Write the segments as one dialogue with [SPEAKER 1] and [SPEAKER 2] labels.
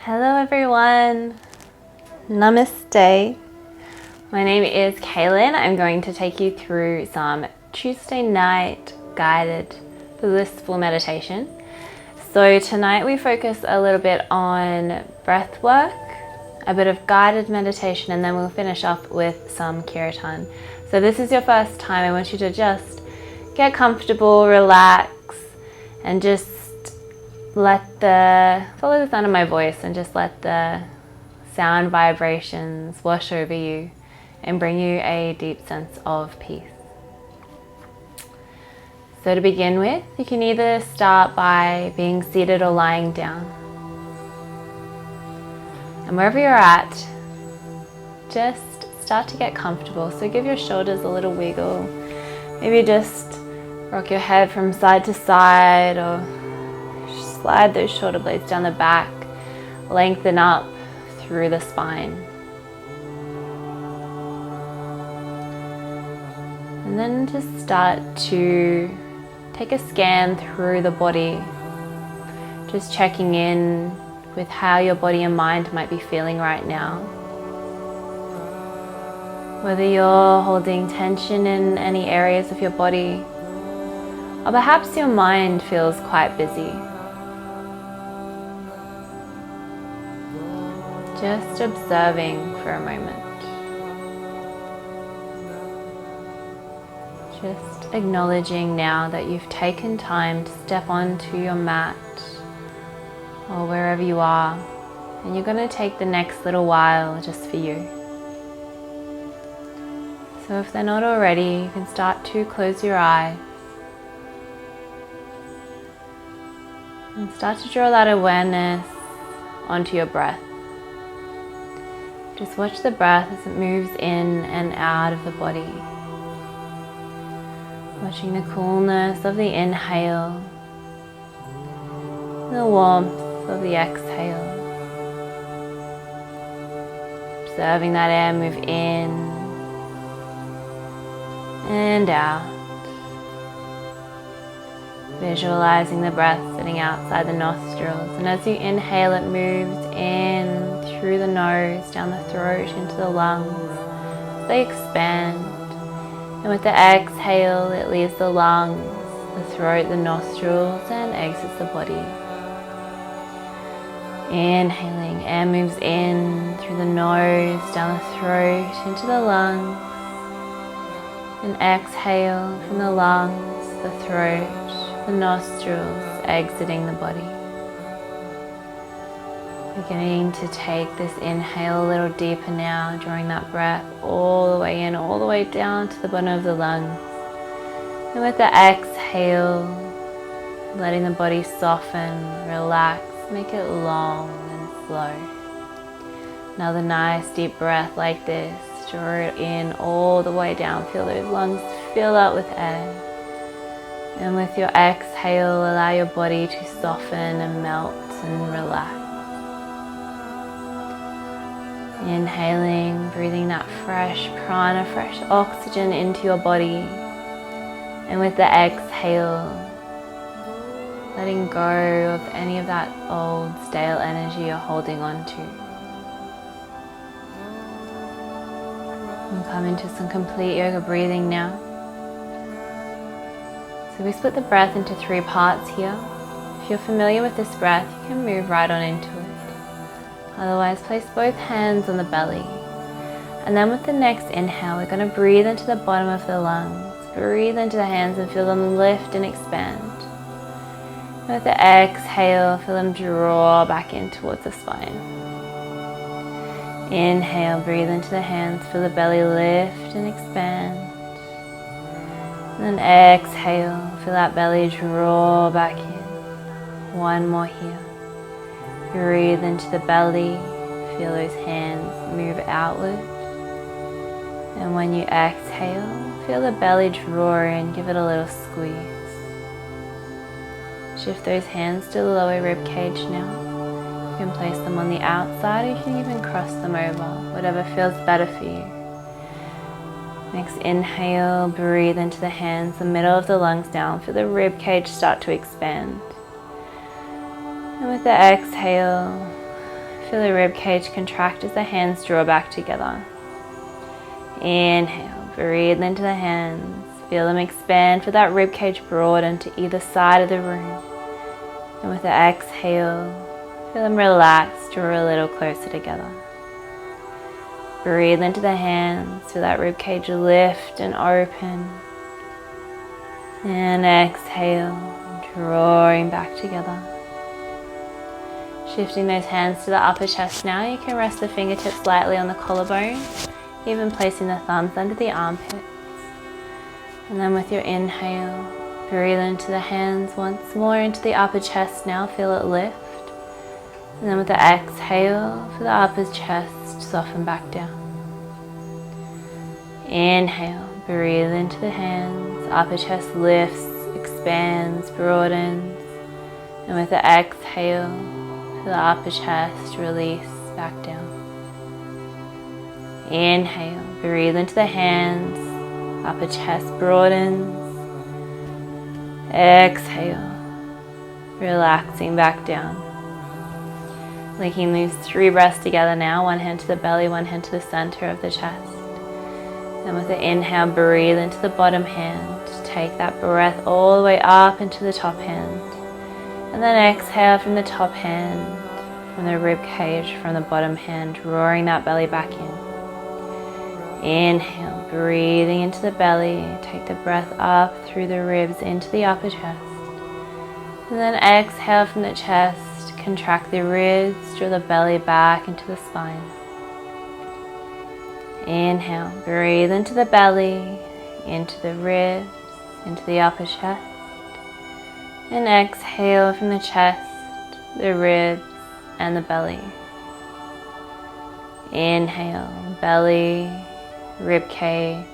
[SPEAKER 1] Hello everyone, Namaste. My name is Cailan. I'm going to take you through some Tuesday night guided blissful meditation. So tonight we focus a little bit on breath work, a bit of guided meditation, and then we'll finish off with some kirtan. So this is your first time, I want you to just get comfortable, relax, and just follow the sound of my voice and just let the sound vibrations wash over you and bring you a deep sense of peace. So to begin with, you can either start by being seated or lying down. And wherever you're at, just start to get comfortable. So give your shoulders a little wiggle. Maybe just rock your head from side to side, or slide those shoulder blades down the back, lengthen up through the spine. And then just start to take a scan through the body, just checking in with how your body and mind might be feeling right now. Whether you're holding tension in any areas of your body, or perhaps your mind feels quite busy. Just observing for a moment. Just acknowledging now that you've taken time to step onto your mat or wherever you are, and you're going to take the next little while just for you. So if they're not already, you can start to close your eyes and start to draw that awareness onto your breath. Just watch the breath as it moves in and out of the body. Watching the coolness of the inhale, the warmth of the exhale. Observing that air move in and out. Visualizing the breath sitting outside the nostrils, and as you inhale it moves in through the nose, down the throat, into the lungs. They expand, and with the exhale it leaves the lungs, the throat, the nostrils, and exits the body. Inhaling, air moves in through the nose, down the throat, into the lungs, and exhale from the lungs, the throat, the nostrils, exiting the body. Beginning to take this inhale a little deeper now, drawing that breath all the way in, all the way down to the bottom of the lungs. And with the exhale, letting the body soften, relax, make it long and slow. Another nice deep breath like this. Draw it in all the way down. Feel those lungs fill up with air. And with your exhale, allow your body to soften and melt and relax. Inhaling, breathing that fresh prana, fresh oxygen into your body. And with the exhale, letting go of any of that old stale energy you're holding on to. And come into some complete yoga breathing now. So we split the breath into 3 parts here. If you're familiar with this breath, you can move right on into it. Otherwise, place both hands on the belly. And then with the next inhale, we're going to breathe into the bottom of the lungs. Breathe into the hands and feel them lift and expand. And with the exhale, feel them draw back in towards the spine. Inhale, breathe into the hands, feel the belly lift and expand. And then exhale, feel that belly draw back in. One more here. Breathe into the belly, feel those hands move outward. And when you exhale, feel the belly draw in, give it a little squeeze. Shift those hands to the lower rib cage now. You can place them on the outside, or you can even cross them over, whatever feels better for you. Next inhale, breathe into the hands, the middle of the lungs down, feel the rib cage start to expand. And with the exhale, Feel the rib cage contract as the hands draw back together. Inhale, breathe into the hands. Feel them expand, feel that rib cage broaden to either side of the room. And with the exhale, feel them relax, draw a little closer together. Breathe into the hands, feel that rib cage lift and open. And exhale, drawing back together. Shifting those hands to the upper chest now, you can rest the fingertips lightly on the collarbone, even placing the thumbs under the armpits. And then with your inhale, breathe into the hands once more, into the upper chest now, feel it lift. And then with the exhale, for the upper chest, soften back down. Inhale, breathe into the hands, upper chest lifts, expands, broadens. And with the exhale, for the upper chest, release back down. Inhale, breathe into the hands, upper chest broadens. Exhale, relaxing back down. Linking these 3 breaths together now, one hand to the belly, one hand to the center of the chest. And with the inhale, breathe into the bottom hand. Take that breath all the way up into the top hand. And then exhale from the top hand, from the rib cage, from the bottom hand, drawing that belly back in. Inhale, breathing into the belly. Take the breath up through the ribs into the upper chest. And then exhale from the chest, contract the ribs, draw the belly back into the spine. Inhale, breathe into the belly, into the ribs, into the upper chest. And exhale from the chest, the ribs, and the belly. Inhale, belly, rib cage,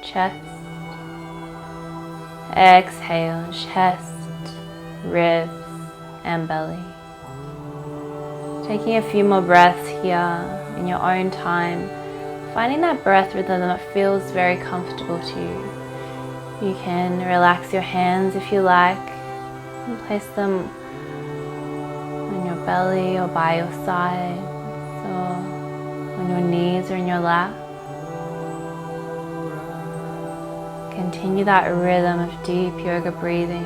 [SPEAKER 1] chest. Exhale, chest, ribs, and belly. Taking a few more breaths here in your own time, finding that breath rhythm that feels very comfortable to you. You can relax your hands if you like and place them on your belly or by your side, or on your knees or in your lap. Continue that rhythm of deep yoga breathing.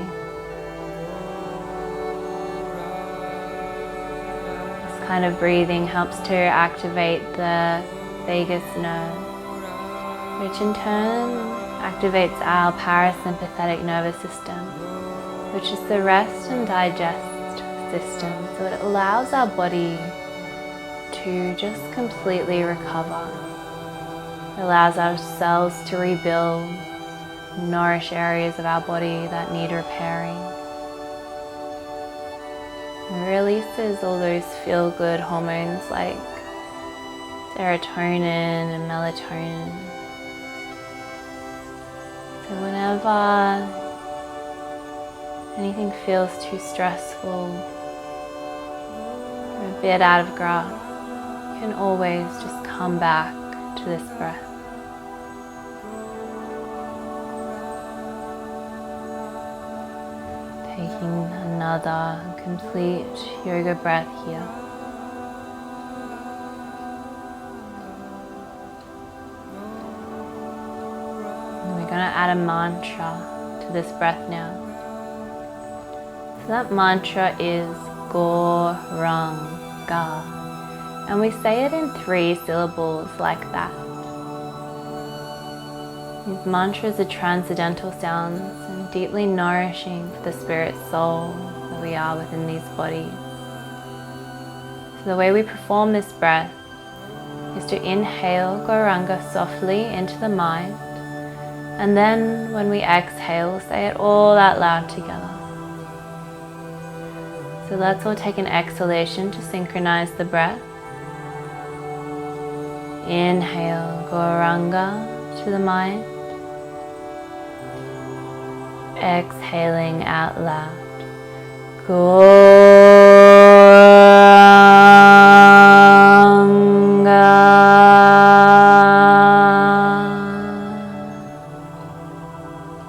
[SPEAKER 1] This kind of breathing helps to activate the vagus nerve, which in turn activates our parasympathetic nervous system, which is the rest and digest system. So it allows our body to just completely recover. It allows our cells to rebuild, nourish areas of our body that need repairing. It releases all those feel-good hormones like serotonin and melatonin. So whenever anything feels too stressful or a bit out of grasp, you can always just come back to this breath. Taking another complete yoga breath here. We're going to add a mantra to this breath now. So that mantra is Goranga, and we say it in 3 syllables like that. These mantras are transcendental sounds and deeply nourishing for the spirit soul that we are within these bodies. So the way we perform this breath is to inhale Goranga softly into the mind, and then when we exhale, say it all out loud together. So let's all take an exhalation to synchronize the breath. Inhale Goranga to the mind. Exhaling out loud.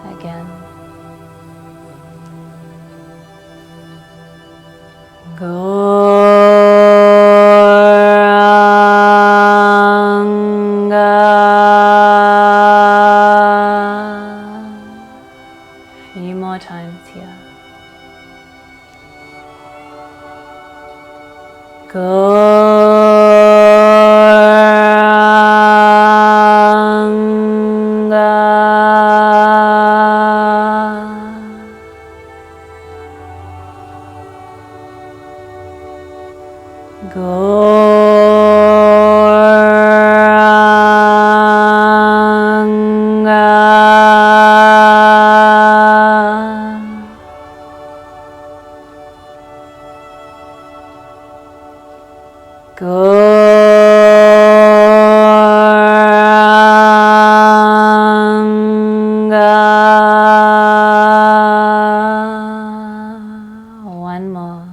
[SPEAKER 1] Again. Goranga. One more.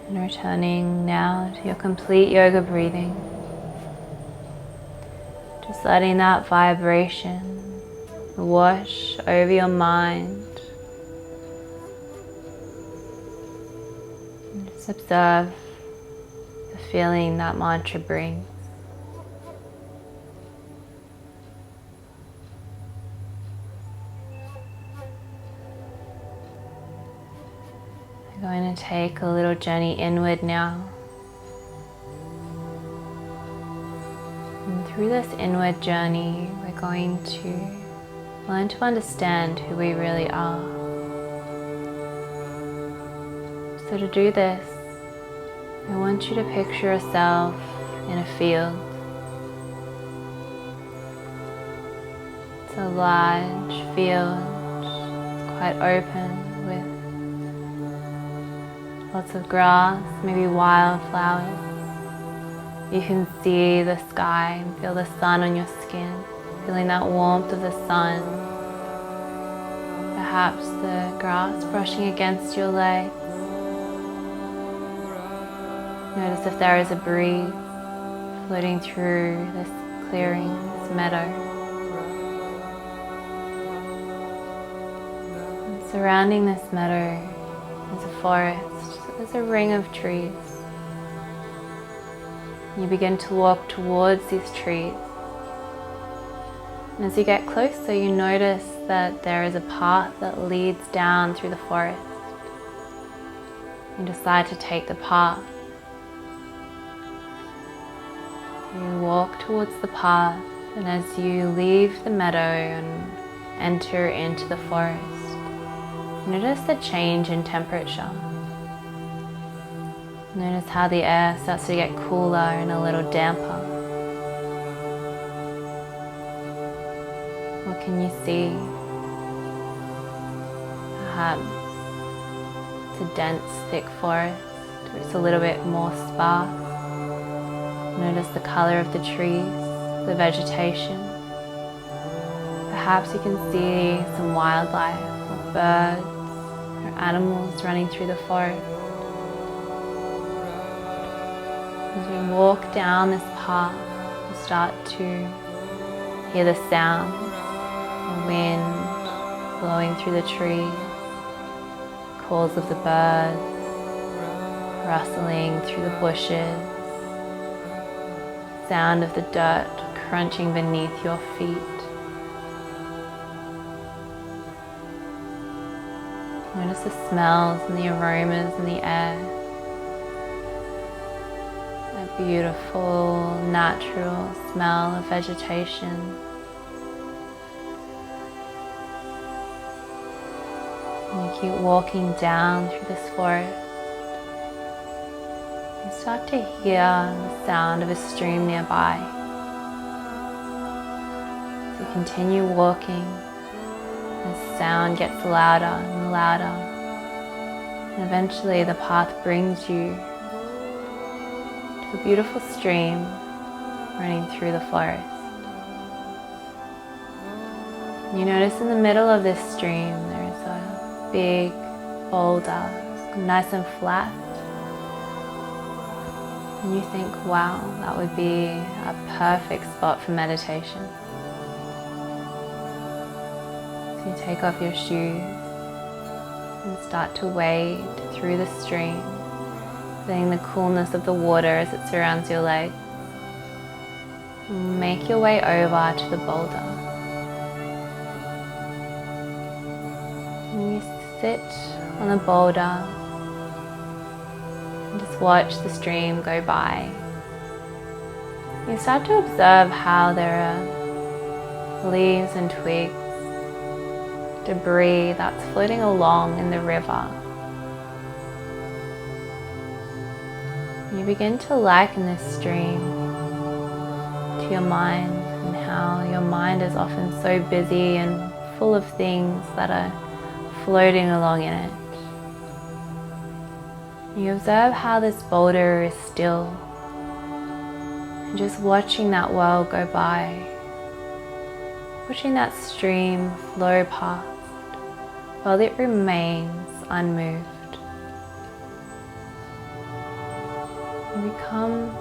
[SPEAKER 1] And returning now to your complete yoga breathing. Just letting that vibration wash over your mind. And just observe the feeling that mantra brings. We're going to take a little journey inward now. And through this inward journey, we're going to learn to understand who we really are. So to do this, I want you to picture yourself in a field. It's a large field, quite open, with lots of grass, maybe wildflowers. You can see the sky and feel the sun on your skin, feeling that warmth of the sun. Perhaps the grass brushing against your leg. Notice if there is a breeze floating through this clearing, this meadow. And surrounding this meadow is a forest. So there's a ring of trees. You begin to walk towards these trees. And as you get closer, you notice that there is a path that leads down through the forest. You decide to take the path. You walk towards the path, and as you leave the meadow and enter into the forest, notice the change in temperature. Notice how the air starts to get cooler and a little damper. What can you see? Perhaps it's a dense, thick forest, or it's a little bit more sparse. Notice the color of the trees, the vegetation. Perhaps you can see some wildlife, or birds, or animals running through the forest. As we walk down this path, you start to hear the sound, the wind blowing through the trees, calls of the birds, rustling through the bushes, sound of the dirt crunching beneath your feet. Notice the smells and the aromas in the air. That beautiful, natural smell of vegetation. And you keep walking down through this forest. You start to hear the sound of a stream nearby. So you continue walking. The sound gets louder and louder. And eventually the path brings you to a beautiful stream running through the forest. You notice in the middle of this stream there is a big boulder, nice and flat. And you think, wow, that would be a perfect spot for meditation. So you take off your shoes and start to wade through the stream, feeling the coolness of the water as it surrounds your legs. Make your way over to the boulder. And you sit on the boulder and just watch the stream go by. You start to observe how there are leaves and twigs, debris that's floating along in the river. You begin to liken this stream to your mind, and how your mind is often so busy and full of things that are floating along in it. You observe how this boulder is still, and just watching that world go by, watching that stream flow past while it remains unmoved. You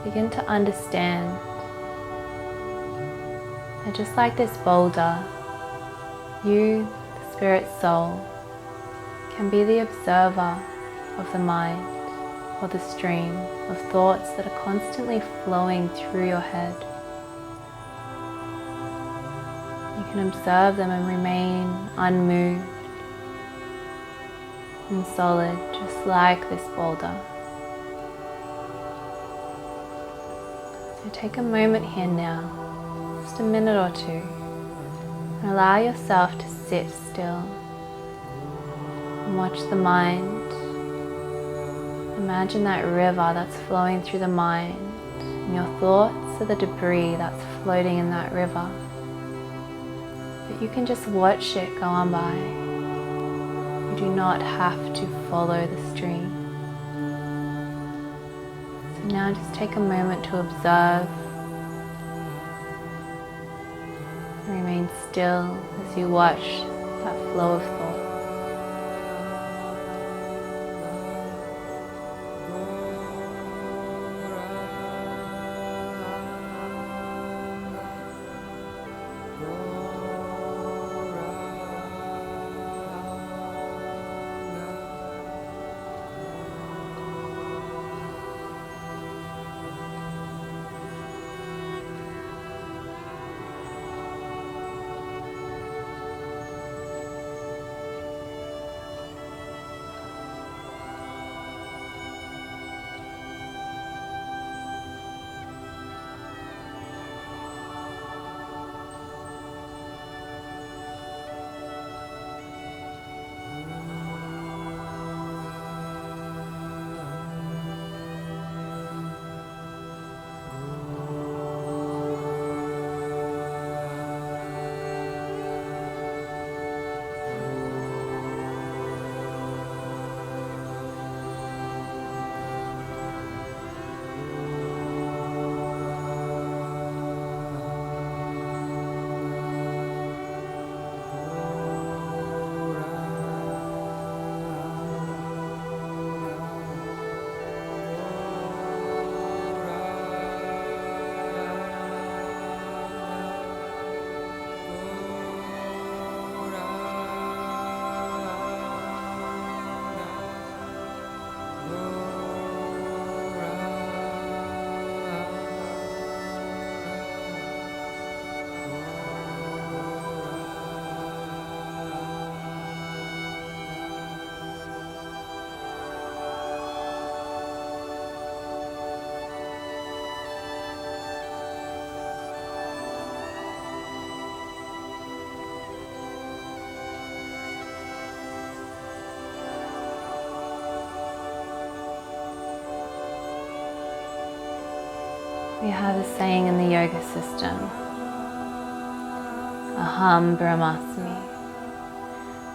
[SPEAKER 1] begin to understand that just like this boulder, you, the spirit soul, can be the observer of the mind or the stream of thoughts that are constantly flowing through your head. You can observe them and remain unmoved and solid, just like this boulder. So take a moment here now, just a minute or two, and allow yourself to sit still and watch the mind. Imagine that river that's flowing through the mind, and your thoughts are the debris that's floating in that river. But you can just watch it go on by. You do not have to follow the stream. So now just take a moment to observe. Remain still as you watch that flow of thought. We have a saying in the yoga system, Aham Brahmasmi,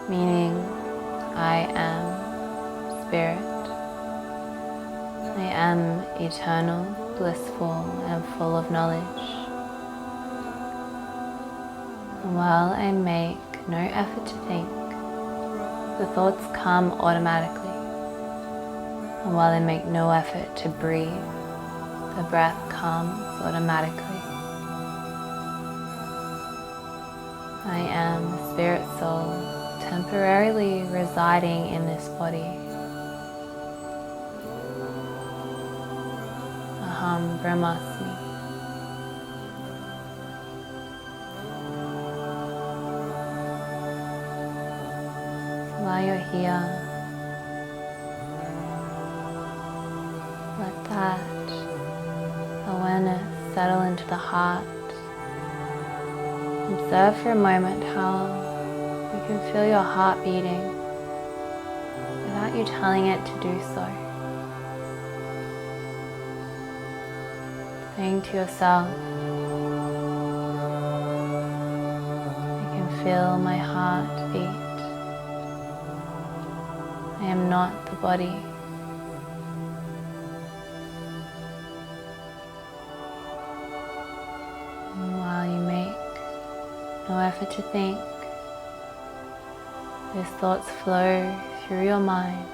[SPEAKER 1] meaning I am spirit. I am eternal, blissful, and full of knowledge. And while I make no effort to think, the thoughts come automatically. And while I make no effort to breathe, the breath comes automatically. I am a spirit soul temporarily residing in this body. become Brahmasmi. So while you're here, let that awareness settle into the heart. Observe for a moment how you can feel your heart beating without you telling it to do so. Saying to yourself, I can feel my heart beat. I am not the body. And while you make no effort to think, those thoughts flow through your mind.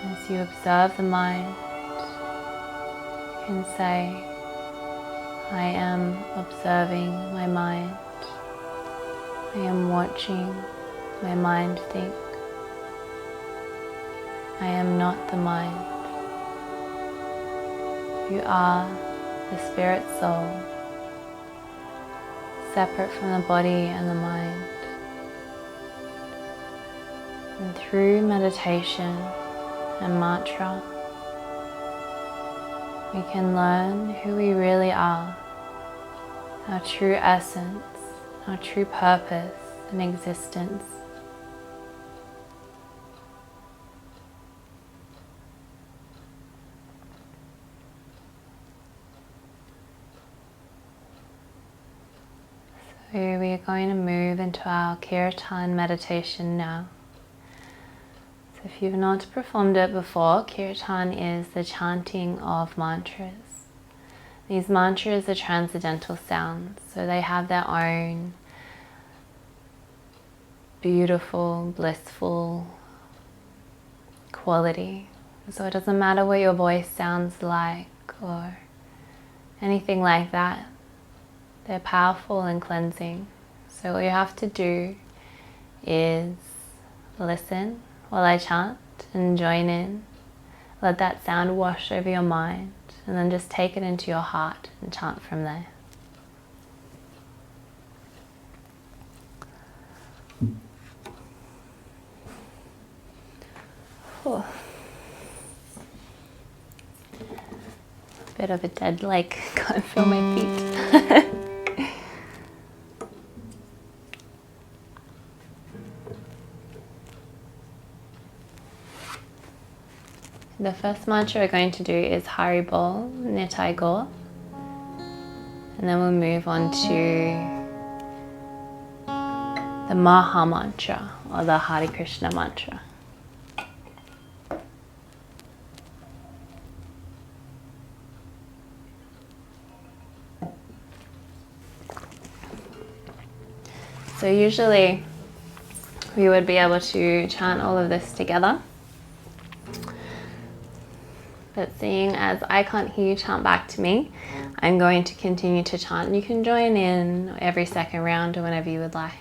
[SPEAKER 1] As you observe the mind, you can say, I am observing my mind. I am watching my mind think. I am not the mind. You are the spirit soul, separate from the body and the mind. And through meditation and mantra, we can learn who we really are, our true essence, our true purpose in existence. So we are going to move into our kirtan meditation now. So if you've not performed it before, kirtan is the chanting of mantras. These mantras are transcendental sounds, so they have their own beautiful, blissful quality. So it doesn't matter what your voice sounds like or anything like that. They're powerful and cleansing. So what you have to do is listen while I chant and join in. Let that sound wash over your mind and then just take it into your heart and chant from there. Whew. Bit of a dead leg, can't feel my feet. The first mantra we're going to do is Haribol, Nitai Gaur, and then we'll move on to the Maha Mantra or the Hare Krishna mantra. So usually we would be able to chant all of this together. But seeing as I can't hear you chant back to me, I'm going to continue to chant. You can join in every second round or whenever you would like.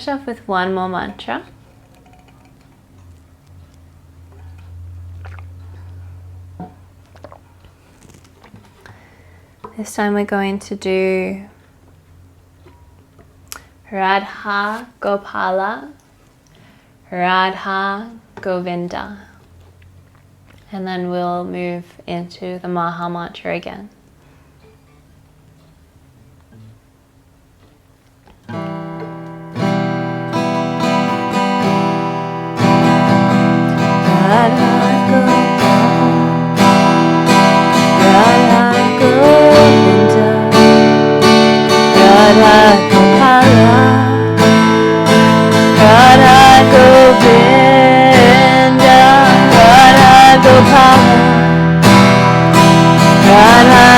[SPEAKER 1] finish off with one more mantra. This time we're going to do Radha Gopala, Radha Govinda. And then we'll move into the Maha Mantra again. Radha Govinda, Radha Gopala, Radha Govinda, Radha Gopala, Radha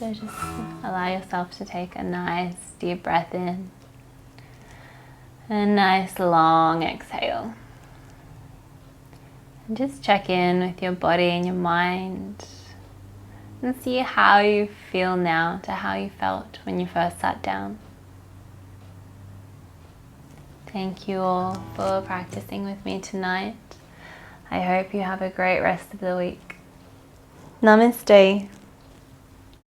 [SPEAKER 1] So just allow yourself to take a nice deep breath in. A nice long exhale. And just check in with your body and your mind and see how you feel now to how you felt when you first sat down. Thank you all for practicing with me tonight. I hope you have a great rest of the week. Namaste.